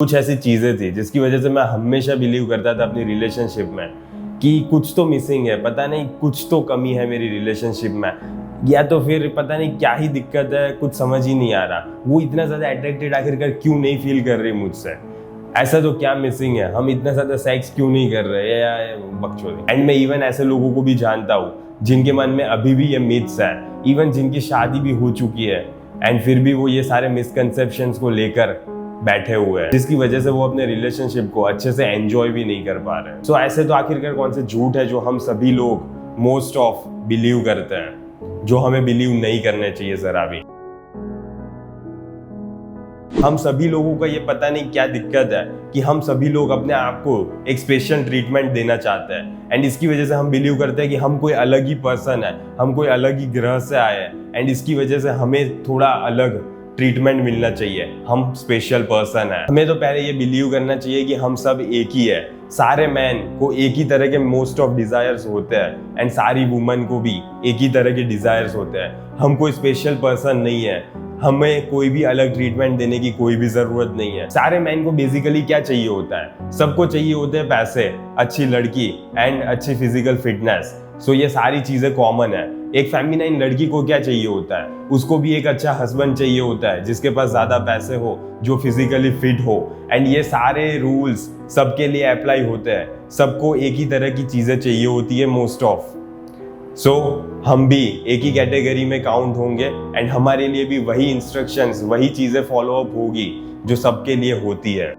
कुछ ऐसी चीजें थी जिसकी वजह से मैं हमेशा बिलीव करता था अपनी रिलेशनशिप में कि कुछ तो मिसिंग है, पता नहीं कुछ तो कमी है मेरी रिलेशनशिप में, या तो फिर पता नहीं क्या ही दिक्कत है, कुछ समझ ही नहीं आ रहा। वो इतना ज्यादा अट्रैक्टेड आखिरकार क्यों नहीं फील कर रही मुझसे, ऐसा तो क्या मिसिंग है, हम इतना ज्यादा सेक्स क्यों नहीं कर रहे या बकचोदी। एंड मैं इवन ऐसे लोगों को भी जानता हूँ जिनके मन में अभी भी ये मिथ्स है, इवन जिनकी शादी भी हो चुकी है एंड फिर भी वो ये सारे मिसकंसेप्शंस को लेकर बैठे हुए हैं, जिसकी वजह से वो अपने रिलेशनशिप को अच्छे से एंजॉय भी नहीं कर पा रहे। सो ऐसे तो आखिरकार कौन से झूठ है जो हम सभी लोग मोस्ट ऑफ बिलीव करते हैं, जो हमें बिलीव नहीं करने चाहिए जरा भी। हम सभी लोगों का ये पता नहीं क्या दिक्कत है कि हम सभी लोग अपने आप को एक स्पेशल ट्रीटमेंट देना चाहते हैं एंड इसकी वजह से हम बिलीव करते हैं कि हम कोई अलग ही पर्सन है, हम कोई अलग ही ग्रह से आए हैं एंड इसकी वजह से हमें थोड़ा अलग ट्रीटमेंट मिलना चाहिए, हम स्पेशल पर्सन है। हमें तो पहले ये बिलीव करना चाहिए कि हम सब एक ही है, सारे मैन को एक ही तरह के मोस्ट ऑफ डिजायर्स होते हैं एंड सारी वुमेन को भी एक ही तरह के डिजायर्स होते हैं। हम कोई स्पेशल पर्सन नहीं है, हमें कोई भी अलग ट्रीटमेंट देने की कोई भी जरूरत नहीं है। सारे मैन को बेसिकली क्या चाहिए होता है, सबको चाहिए होते हैं पैसे, अच्छी लड़की एंड अच्छी फिजिकल फिटनेस। सो ये सारी चीजें कॉमन है। एक फेमिनाइन लड़की को क्या चाहिए होता है, उसको भी एक अच्छा हस्बैंड चाहिए होता है जिसके पास ज्यादा पैसे हो, जो फिजिकली फिट हो एंड ये सारे रूल्स सबके लिए अप्लाई होते हैं। सबको एक ही तरह की चीजें चाहिए होती है मोस्ट ऑफ। सो हम भी एक ही कैटेगरी में काउंट होंगे एंड हमारे लिए भी वही इंस्ट्रक्शंस, वही चीजें फॉलो अप होगी जो सबके लिए होती है।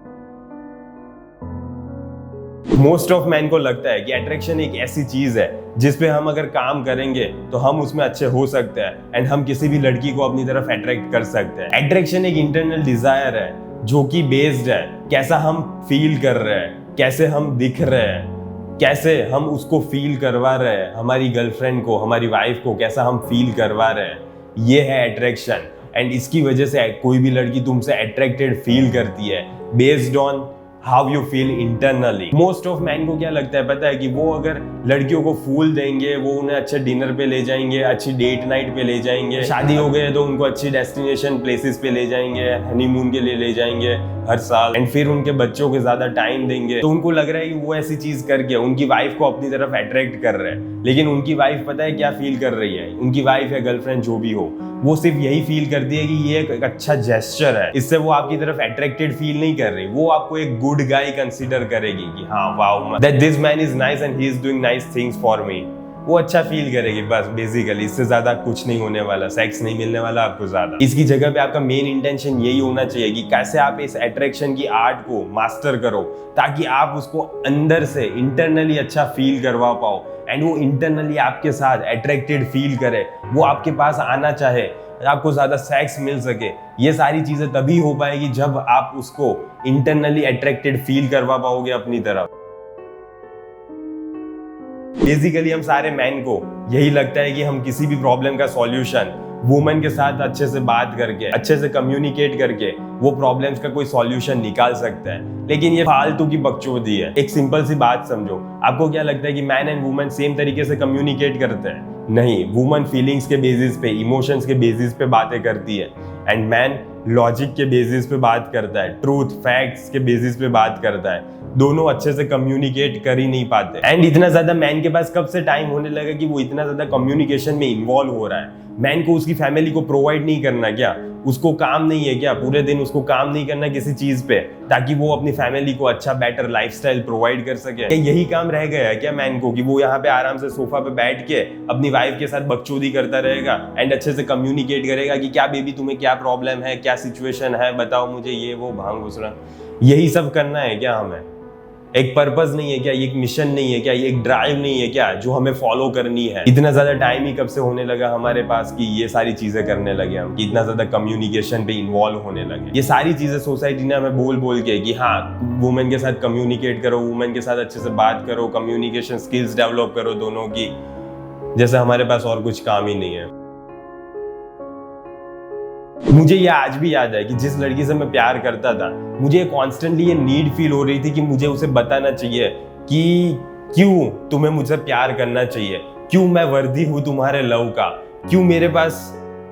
मोस्ट ऑफ मैन को लगता है कि अट्रैक्शन एक ऐसी चीज है जिस पे हम अगर काम करेंगे तो हम उसमें अच्छे हो सकते हैं एंड हम किसी भी लड़की को अपनी तरफ अट्रैक्ट कर सकते हैं। अट्रैक्शन एक इंटरनल डिजायर है जो कि बेस्ड है कैसा हम फील कर रहे हैं, कैसे हम दिख रहे हैं, कैसे हम उसको फील करवा रहे हैं, हमारी गर्लफ्रेंड को, हमारी वाइफ को कैसा हम फील करवा रहे हैं, ये है अट्रैक्शन। एंड इसकी वजह से कोई भी लड़की तुमसे अट्रैक्टेड फील करती है based on how you feel internally. Most of man को क्या लगता है पता है कि वो अगर लड़कियों को फूल देंगे, वो उन्हें अच्छे डिनर पे ले जाएंगे, अच्छी डेट नाइट पे ले जाएंगे, शादी हो गए तो उनको अच्छी डेस्टिनेशन प्लेसेस पे ले जाएंगे, हनीमून के लिए ले जाएंगे हर साल एंड फिर उनके बच्चों को ज्यादा टाइम देंगे। तो उनको लग रहा है कि वो ऐसी चीज करके उनकी वाइफ को अपनी तरफ अट्रैक्ट कर रहे हैं, लेकिन उनकी वाइफ पता है क्या फील कर रही है, उनकी वाइफ या गर्लफ्रेंड जो भी हो, वो सिर्फ यही फील करती है कि ये एक अच्छा जेस्चर है, इससे वो आपकी तरफ अट्रैक्टेड फील नहीं कर रही, वो आपको एक गुड गाय कंसीडर करेगी कि हाँ wow that this man is nice and he is doing nice things for me. वो अच्छा फील करेगी बस, बेसिकली इससे ज्यादा कुछ नहीं होने वाला, सेक्स नहीं मिलने वाला आपको ज्यादा। इसकी जगह पे आपका मेन इंटेंशन यही होना चाहिए कि कैसे आप इस अट्रैक्शन की आर्ट को मास्टर करो ताकि आप उसको अंदर से इंटरनली अच्छा फील करवा पाओ एंड वो इंटरनली आपके साथ अट्रैक्टेड फील करे, वो आपके पास आना चाहे, आपको ज्यादा सेक्स मिल सके। ये सारी चीजें तभी हो पाएगी जब आप उसको इंटरनली अट्रैक्टेड फील करवा पाओगे अपनी तरफ। बेसिकली हम सारे मैन को यही लगता है कि हम किसी भी प्रॉब्लम का सॉल्यूशन वुमेन के साथ अच्छे से बात करके, अच्छे से कम्युनिकेट करके वो प्रॉब्लम्स का कोई सॉल्यूशन निकाल सकते हैं, लेकिन ये फालतू की बकचोदी है। एक सिंपल सी बात समझो, आपको क्या लगता है कि मैन एंड वुमेन सेम तरीके से कम्युनिकेट करते हैं? नहीं, वुमेन फीलिंग्स के बेसिस पे, इमोशंस के बेसिस पे बातें करती है एंड मैन लॉजिक के बेसिस पे बात करता है, ट्रूथ फैक्ट्स के बेसिस पे बात करता है। दोनों अच्छे से कम्युनिकेट कर ही नहीं पाते एंड इतना ज्यादा मैन के पास कब से टाइम होने लगा कि वो इतना ज्यादा कम्युनिकेशन में इन्वॉल्व हो रहा है? मैन को उसकी फैमिली को प्रोवाइड नहीं करना क्या? उसको काम नहीं है क्या पूरे दिन उसको काम नहीं करना किसी चीज पे ताकि वो अपनी फैमिली को अच्छा बेटर लाइफस्टाइल प्रोवाइड कर सके? यही काम रह गया है क्या मैन को कि वो यहाँ पे आराम से सोफा पे बैठ के अपनी वाइफ के साथ बकचोदी करता रहेगा एंड अच्छे से कम्युनिकेट करेगा कि क्या बेबी तुम्हें क्या प्रॉब्लम है, क्या सिचुएशन है, बताओ मुझे, ये वो भांग घुसरा, यही सब करना है क्या हमें? एक पर्पस नहीं है क्या, ये एक मिशन नहीं है क्या, ये एक ड्राइव नहीं है क्या जो हमें फॉलो करनी है? इतना ज्यादा टाइम ही कब से होने लगा हमारे पास कि ये सारी चीजें करने लगे हम, कि इतना ज्यादा कम्युनिकेशन पे इन्वॉल्व होने लगे? ये सारी चीजें सोसाइटी ने हमें बोल बोल के कि हाँ वुमेन के साथ कम्युनिकेट करो, वुमेन के साथ अच्छे से बात करो, कम्युनिकेशन स्किल्स डेवलप करो दोनों की, जैसे हमारे पास और कुछ काम ही नहीं है। मुझे ये आज भी याद है कि जिस लड़की से मैं प्यार करता था, मुझे कॉन्स्टेंटली ये नीड फील हो रही थी कि मुझे उसे बताना चाहिए कि क्यों तुम्हें मुझसे प्यार करना चाहिए, क्यों मैं वर्दी हूं तुम्हारे लव का, क्यों मेरे पास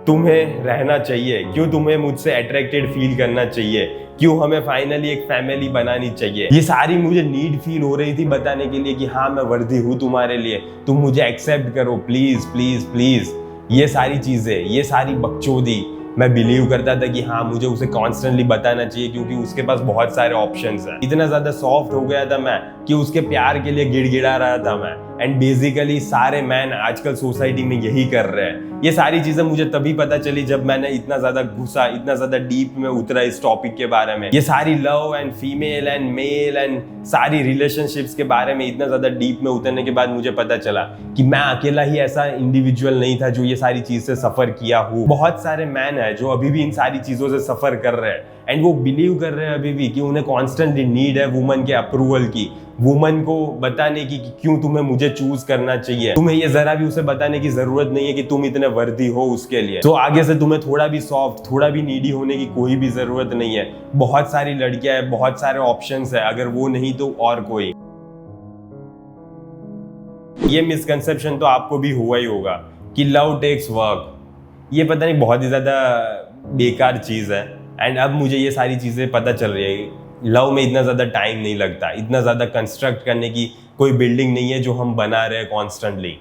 तुम्हें रहना चाहिए, क्यों तुम्हें मुझसे अट्रैक्टेड फील करना चाहिए, क्यों हमें फाइनली एक फैमिली बनानी चाहिए। ये सारी मुझे नीड फील हो रही थी बताने के लिए कि हाँ मैं वर्दी हूँ तुम्हारे लिए, तुम मुझे एक्सेप्ट करो प्लीज प्लीज प्लीज। ये सारी चीजें, ये सारी बकचोदी मैं बिलीव करता था कि हाँ मुझे उसे कॉन्स्टेंटली बताना चाहिए, क्योंकि उसके पास बहुत सारे ऑप्शंस हैं। इतना ज्यादा सॉफ्ट हो गया था मैं कि उसके प्यार के लिए गिड़गिड़ा रहा था मैं। एंड बेसिकली सारे मैन आजकल सोसाइटी में यही कर रहे हैं। ये सारी चीजें मुझे तभी पता चली जब मैंने इतना ज्यादा घुसा, इतना ज्यादा डीप में उतरा इस टॉपिक के बारे में। ये सारी love and female and male and सारी रिलेशनशिप्स के बारे में इतना ज्यादा डीप में उतरने के बाद मुझे पता चला कि मैं अकेला ही ऐसा इंडिविजुअल नहीं था जो ये सारी चीज से सफर किया हूँ। बहुत सारे मैन है जो अभी भी इन सारी चीजों से सफर कर रहे हैं एंड वो बिलीव कर रहे हैं अभी भी कि उन्हें कॉन्स्टेंटली नीड है वुमन के अप्रूवल की, वुमन को बताने की कि क्यों तुम्हें मुझे चूज करना चाहिए। तुम्हें ये जरा भी उसे बताने की जरूरत नहीं है कि तुम इतने वर्दी हो उसके लिए। तो आगे से तुम्हें थोड़ा भी सॉफ्ट, थोड़ा भी नीडी होने की कोई भी जरूरत नहीं है। बहुत सारी लड़कियां हैं, बहुत सारे ऑप्शंस है, अगर वो नहीं तो और कोई। ये मिसकंसेप्शन तो आपको भी हुआ ही होगा कि लव टेक्स वर्क। ये पता नहीं बहुत ही ज्यादा बेकार चीज है। एंड अब मुझे ये सारी चीजें पता चल रही है, लव में इतना ज़्यादा टाइम नहीं लगता, इतना ज़्यादा कंस्ट्रक्ट करने की कोई बिल्डिंग नहीं है जो हम बना रहे हैं कॉन्स्टेंटली।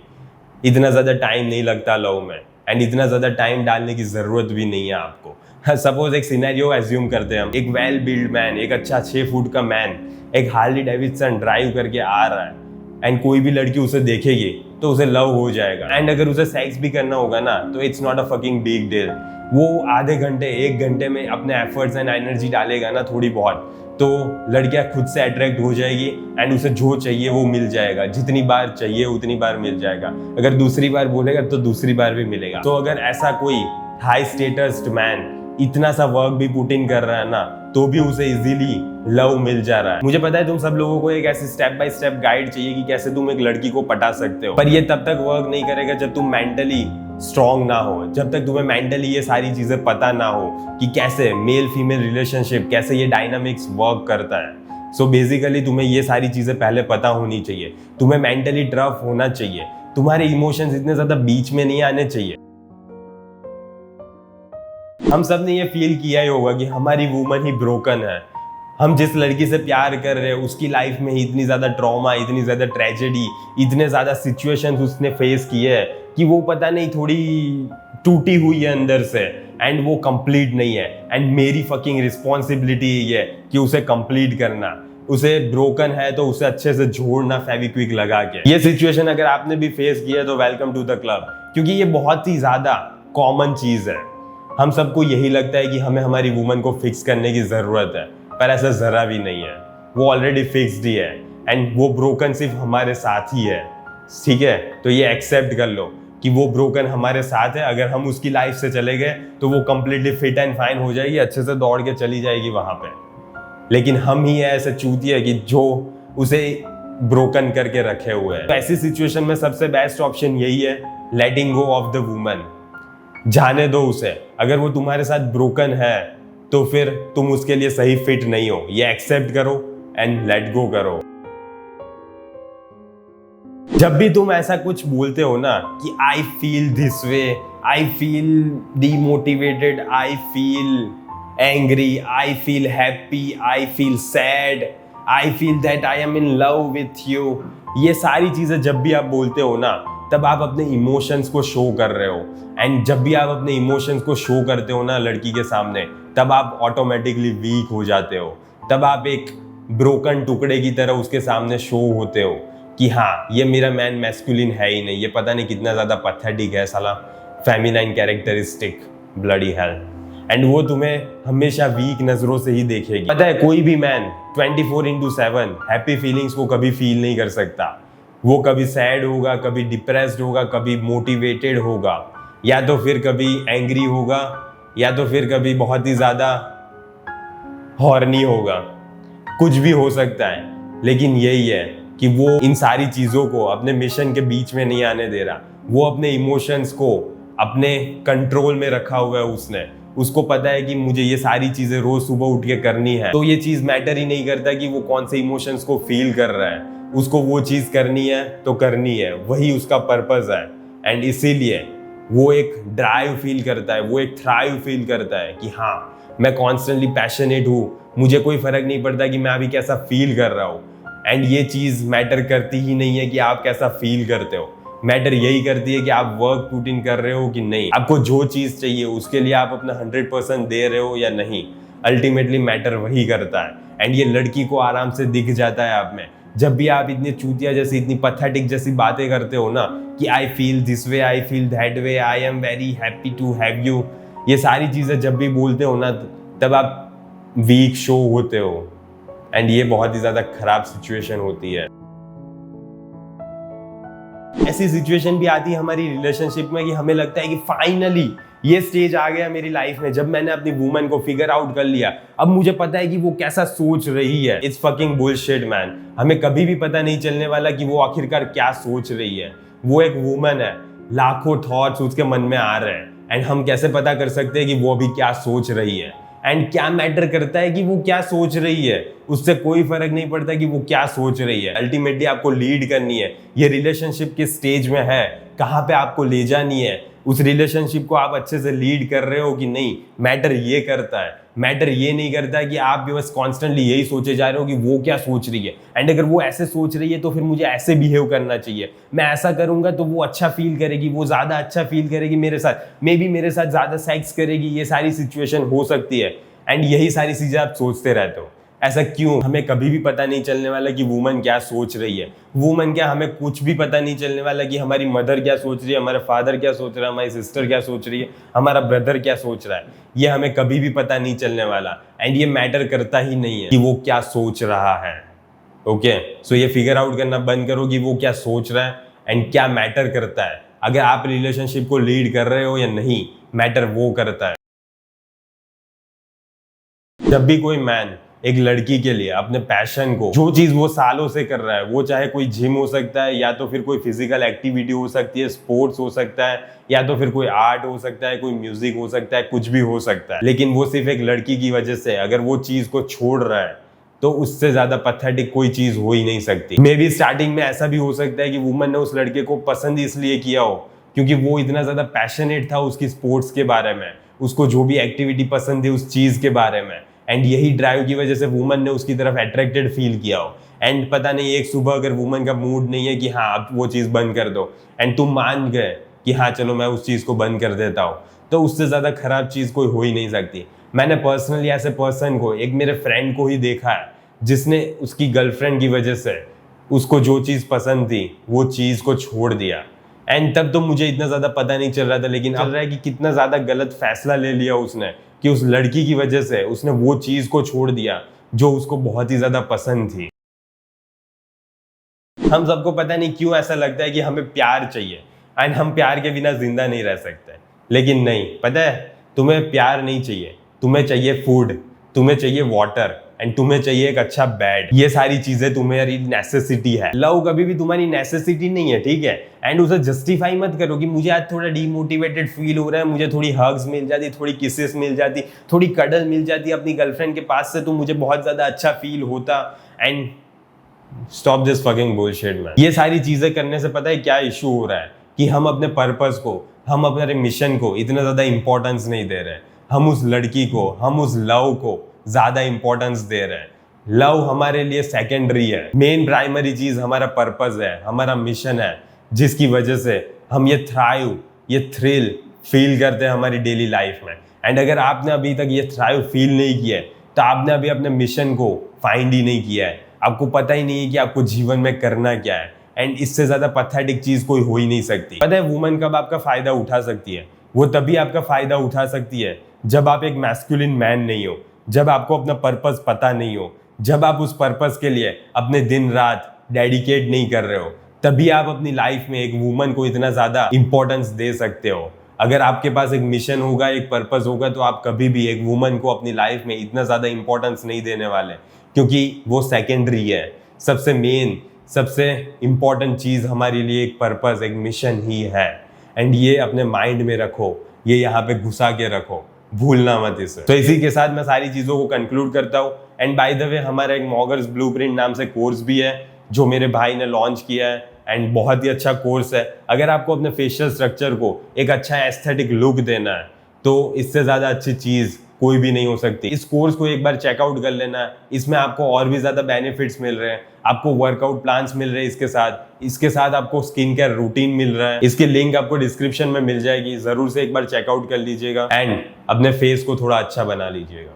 इतना ज़्यादा टाइम नहीं लगता लव में, एंड इतना ज़्यादा टाइम डालने की ज़रूरत भी नहीं है आपको। सपोज एक सिनेरियो एज्यूम करते हैं हम, एक वेल बिल्ड मैन, एक अच्छा 6 फुट का मैन एक हार्ली डेविडसन ड्राइव करके आ रहा है एंड कोई भी लड़की उसे देखेगी तो उसे लव हो जाएगा। एंड अगर उसे सेक्स भी करना होगा ना तो it's not a fucking big deal. वो आधे घंटे 1 घंटे में अपने एफर्ट्स एंड एनर्जी डालेगा ना थोड़ी बहुत, तो लड़कियां खुद से अट्रैक्ट हो जाएगी एंड उसे जो चाहिए वो मिल जाएगा। जितनी बार चाहिए उतनी बार मिल जाएगा। अगर दूसरी बार बोलेगा तो दूसरी बार भी मिलेगा। तो अगर ऐसा कोई हाई स्टेटस्ड मैन इतना सा वर्क भी पुट इन कर रहा है ना तो भी उसे इजीली लव मिल जा रहा है। मुझे पता है तुम सब लोगों को एक ऐसी स्टेप बाय स्टेप गाइड चाहिए कि कैसे तुम एक लड़की को पटा सकते हो, पर ये तब तक वर्क नहीं करेगा जब तुम मेंटली स्ट्रॉन्ग ना हो, जब तक तुम्हें मेंटली ये सारी चीजें पता ना हो कि कैसे मेल फीमेल रिलेशनशिप, कैसे ये डायनामिक्स वर्क करता है। सो बेसिकली तुम्हें ये सारी चीजें पहले पता होनी चाहिए। तुम्हें मेंटली टफ होना चाहिए। तुम्हारे इमोशंस इतने ज्यादा बीच में नहीं आने चाहिए। हम सब ने ये फील किया ही होगा कि हमारी वुमन ही ब्रोकन है। हम जिस लड़की से प्यार कर रहे हैं उसकी लाइफ में ही इतनी ज्यादा ट्रॉमा, इतनी ज्यादा ट्रेजेडी, इतने ज्यादा सिचुएशंस उसने फेस किए हैं कि वो पता नहीं थोड़ी टूटी हुई है अंदर से एंड वो कंप्लीट नहीं है। एंड मेरी फकिंग रिस्पॉन्सिबिलिटी ये है कि उसे कंप्लीट करना। उसे ब्रोकन है तो उसे अच्छे से जोड़ना फेविक्विक लगा के। ये सिचुएशन अगर आपने भी फेस किया तो वेलकम टू द क्लब, क्योंकि ये बहुत ही ज्यादा कॉमन चीज है। हम सबको यही लगता है कि हमें हमारी वुमन को फिक्स करने की जरूरत है, पर ऐसा जरा भी नहीं है। वो ऑलरेडी फिक्स्ड ही है एंड वो ब्रोकन सिर्फ हमारे साथ ही है। ठीक है, तो ये एक्सेप्ट कर लो कि वो ब्रोकन हमारे साथ है। अगर हम उसकी लाइफ से चले गए तो वो कंप्लीटली फिट एंड फाइन हो जाएगी, अच्छे से दौड़ के चली जाएगी वहां पे। लेकिन हम ही है ऐसे चूतिए कि जो उसे ब्रोकन करके रखे हुए हैं। तो ऐसी सिचुएशन में सबसे बेस्ट ऑप्शन यही है, लेटिंग गो ऑफ द वुमन। जाने दो उसे। अगर वो तुम्हारे साथ ब्रोकन है तो फिर तुम उसके लिए सही फिट नहीं हो। ये एक्सेप्ट करो एंड लेट गो करो। जब भी तुम ऐसा कुछ बोलते हो ना कि I feel this way, I feel demotivated, I feel angry, I feel happy, I feel sad, I feel that I am in love with you, ये सारी चीजें जब भी आप बोलते हो ना तब आप अपने इमोशंस को शो कर रहे हो। एंड जब भी आप अपने इमोशंस को शो करते हो ना लड़की के सामने, तब आप ऑटोमेटिकली वीक हो जाते हो। तब आप एक ब्रोकन टुकड़े की तरह उसके सामने शो होते हो कि हाँ ये मेरा मैन मैस्कुलिन है ही नहीं, ये पता नहीं कितना ज्यादा पैथेटिक है साला, feminine characteristic, bloody hell. And वो तुम्हें हमेशा वीक नजरों से ही देखेगी। पता है कोई भी मैन 24/7 हैप्पी फीलिंग्स को कभी फील नहीं कर सकता। वो कभी सैड होगा, कभी डिप्रेस्ड होगा, कभी मोटिवेटेड होगा, या तो फिर कभी एंग्री होगा, या तो फिर कभी बहुत ही ज्यादा हॉर्नी होगा। कुछ भी हो सकता है, लेकिन यही है कि वो इन सारी चीजों को अपने मिशन के बीच में नहीं आने दे रहा। वो अपने इमोशंस को अपने कंट्रोल में रखा हुआ है उसने। उसको पता है कि मुझे ये सारी चीजें रोज सुबह उठ के करनी है, तो ये चीज मैटर ही नहीं करता कि वो कौन से इमोशंस को फील कर रहा है। उसको वो चीज करनी है तो करनी है, वही उसका पर्पस है। एंड इसीलिए वो एक ड्राइव फील करता है, वो एक थ्राइव फील करता है कि हाँ मैं कॉन्स्टेंटली पैशनेट हूँ, मुझे कोई फर्क नहीं पड़ता कि मैं अभी कैसा फील कर रहा हूँ। एंड ये चीज़ मैटर करती ही नहीं है कि आप कैसा फील करते हो, मैटर यही करती है कि आप वर्क पुट इन कर रहे हो कि नहीं, आपको जो चीज़ चाहिए उसके लिए आप अपना 100% दे रहे हो या नहीं। अल्टीमेटली मैटर वही करता है। एंड ये लड़की को आराम से दिख जाता है आप में। जब भी आप इतनी चूतिया जैसी, इतनी पथेटिक जैसी बातें करते हो ना कि I feel this way, I feel that way, I am very happy to have you, ये सारी चीज़ें जब भी बोलते हो ना तब आप वीक शो होते हो। एंड ये बहुत ही ज़्यादा खराब सिचुएशन होती है। ऐसी सिचुएशन भी आती है हमारी रिलेशनशिप में कि हमें लगता है कि फाइनली ये स्टेज आ गया मेरी लाइफ में जब मैंने अपनी वुमन को फिगर आउट कर लिया, अब मुझे पता है कि वो कैसा सोच रही है। It's fucking bullshit man. हमें कभी भी पता नहीं चलने वाला कि वो आखिरकार क्या सोच रही है। वो एक वुमन है, लाखों थॉट्स उसके मन में आ रहे हैं, एंड हम कैसे पता कर सकते हैं कि वो अभी क्या सोच रही है। एंड क्या मैटर करता है कि वो क्या सोच रही है, उससे कोई फर्क नहीं पड़ता कि वो क्या सोच रही है। अल्टीमेटली आपको लीड करनी है, ये रिलेशनशिप किस स्टेज में है, कहाँ पे आपको ले जानी है, उस रिलेशनशिप को आप अच्छे से लीड कर रहे हो कि नहीं, मैटर ये करता है। मैटर ये नहीं करता कि आप बस कॉन्स्टेंटली यही सोचे जा रहे हो कि वो क्या सोच रही है, एंड अगर वो ऐसे सोच रही है तो फिर मुझे ऐसे बिहेव करना चाहिए, मैं ऐसा करूंगा तो वो अच्छा फील करेगी, वो ज़्यादा अच्छा फील करेगी मेरे साथ, मे बी मेरे साथ ज़्यादा सेक्स करेगी। ये सारी सिचुएशन हो सकती है एंड यही सारी चीज़ें आप सोचते रहते हो। ऐसा क्यों? हमें कभी भी पता नहीं चलने वाला कि वुमन क्या सोच रही है। वुमन क्या, हमें कुछ भी पता नहीं चलने वाला कि हमारी मदर क्या सोच रही है, हमारा फादर क्या सोच रहा है, हमारी सिस्टर क्या सोच रही है, हमारा ब्रदर क्या सोच रहा है। ये हमें कभी भी पता नहीं चलने वाला। एंड ये मैटर करता ही नहीं है कि वो क्या सोच रहा है। ओके, सो ये फिगर आउट करना बंद करो कि वो क्या सोच रहा है एंड क्या मैटर करता है। अगर आप रिलेशनशिप को लीड कर रहे हो या नहीं, मैटर वो करता है। जब भी कोई मैन एक लड़की के लिए अपने पैशन को, जो चीज वो सालों से कर रहा है, वो चाहे कोई जिम हो सकता है, या तो फिर कोई फिजिकल एक्टिविटी हो सकती है, स्पोर्ट्स हो सकता है, या तो फिर कोई आर्ट हो सकता है, कोई म्यूजिक हो सकता है, कुछ भी हो सकता है, लेकिन वो सिर्फ एक लड़की की वजह से अगर वो चीज को छोड़ रहा है तो उससे ज्यादा पैथेटिक कोई चीज हो ही नहीं सकती। मे बी स्टार्टिंग में ऐसा भी हो सकता है कि वुमन ने उस लड़के को पसंद इसलिए किया हो क्योंकि वो इतना ज्यादा पैशनेट था उसकी स्पोर्ट्स के बारे में, उसको जो भी एक्टिविटी पसंद थी उस चीज के बारे में, एंड यही ड्राइव की वजह से वुमन ने उसकी तरफ अट्रैक्टेड फील किया हो। एंड पता नहीं एक सुबह अगर वुमन का मूड नहीं है कि हाँ अब वो चीज़ बंद कर दो, एंड तुम मान गए कि हाँ चलो मैं उस चीज़ को बंद कर देता हूँ, तो उससे ज़्यादा खराब चीज़ कोई हो ही नहीं सकती। मैंने पर्सनली ऐसे पर्सन को, एक मेरे फ्रेंड को ही देखा है जिसने उसकी गर्लफ्रेंड की वजह से उसको जो चीज़ पसंद थी वो चीज़ को छोड़ दिया। एंड तब तो मुझे इतना ज़्यादा पता नहीं चल रहा था, लेकिन चल रहा है कि कितना ज़्यादा गलत फैसला ले लिया उसने कि उस लड़की की वजह से उसने वो चीज़ को छोड़ दिया जो उसको बहुत ही ज़्यादा पसंद थी। हम सबको पता नहीं क्यों ऐसा लगता है कि हमें प्यार चाहिए एंड हम प्यार के बिना जिंदा नहीं रह सकते, लेकिन नहीं, पता है तुम्हें प्यार नहीं चाहिए, तुम्हें चाहिए फूड, तुम्हें चाहिए वाटर, एंड तुम्हें चाहिए एक अच्छा बेड। ये सारी चीजें तुम्हारी नेसेसिटी है। लव कभी भी तुम्हारी नेसेसिटी नहीं है, ठीक है। एंड उसे जस्टिफाई मत करो कि मुझे आज थोड़ा डीमोटिवेटेड फील हो रहा है, मुझे थोड़ी हग्स मिल जाती, थोड़ी किसेस मिल जाती, थोड़ी कडल मिल जाती अपनी गर्लफ्रेंड के पास से तो मुझे बहुत ज्यादा अच्छा फील होता। And stop this fucking bullshit man. ये सारी चीजें करने से पता है क्या इशू हो रहा है कि हम अपने पर्पस को, हम अपने मिशन को इतना ज्यादा इंपॉर्टेंस नहीं दे रहे। हम उस लड़की को, हम उस लव को ज्यादा इंपॉर्टेंस दे रहे हैं। लव हमारे लिए सेकेंडरी है, मेन प्राइमरी चीज हमारा पर्पस है, हमारा मिशन है, जिसकी वजह से हम ये थ्राइव, ये थ्रिल फील करते हैं हमारी डेली लाइफ में। एंड अगर आपने अभी तक ये थ्राइव फील नहीं किया है तो आपने अभी अपने मिशन को फाइंड ही नहीं किया है। आपको पता ही नहीं है कि आपको जीवन में करना क्या है। एंड इससे ज्यादा पैथेटिक चीज कोई हो ही नहीं सकती। पता है वुमन कब आपका फायदा उठा सकती है? वो तभी आपका फायदा उठा सकती है जब आप एक मैस्कुलिन मैन नहीं हो, जब आपको अपना पर्पस पता नहीं हो, जब आप उस पर्पस के लिए अपने दिन रात डेडिकेट नहीं कर रहे हो, तभी आप अपनी लाइफ में एक वुमन को इतना ज्यादा इंपॉर्टेंस दे सकते हो। अगर आपके पास एक मिशन होगा, एक पर्पस होगा, तो आप कभी भी एक वुमन को अपनी लाइफ में इतना ज्यादा इंपॉर्टेंस नहीं देने वाले, क्योंकि वो सेकेंडरी है। सबसे मेन, सबसे इंपॉर्टेंट चीज हमारे लिए एक पर्पस, एक मिशन ही है। एंड ये अपने माइंड में रखो, ये यहाँ पे घुसा के रखो, भूलना मत इसे। तो इसी के साथ मैं सारी चीजों को कंक्लूड करता हूँ। एंड बाय द वे हमारा एक मॉगर्स ब्लूप्रिंट नाम से कोर्स भी है जो मेरे भाई ने लॉन्च किया है। एंड बहुत ही अच्छा कोर्स है। अगर आपको अपने फेशियल स्ट्रक्चर को एक अच्छा एस्थेटिक लुक देना है तो इससे ज़्यादा अच्छी चीज़ कोई भी नहीं हो सकती। इस कोर्स को एक बार चेकआउट कर लेना है, इसमें आपको और भी ज़्यादा बेनिफिट्स मिल रहे हैं, आपको वर्कआउट प्लान्स मिल रहे हैं, इसके साथ आपको स्किन केयर रूटीन मिल रहा है। इसकी लिंक आपको डिस्क्रिप्शन में मिल जाएगी, ज़रूर से एक बार चेकआउट कर लीजिएगा एंड अपने फेस को थोड़ा अच्छा बना लीजिएगा।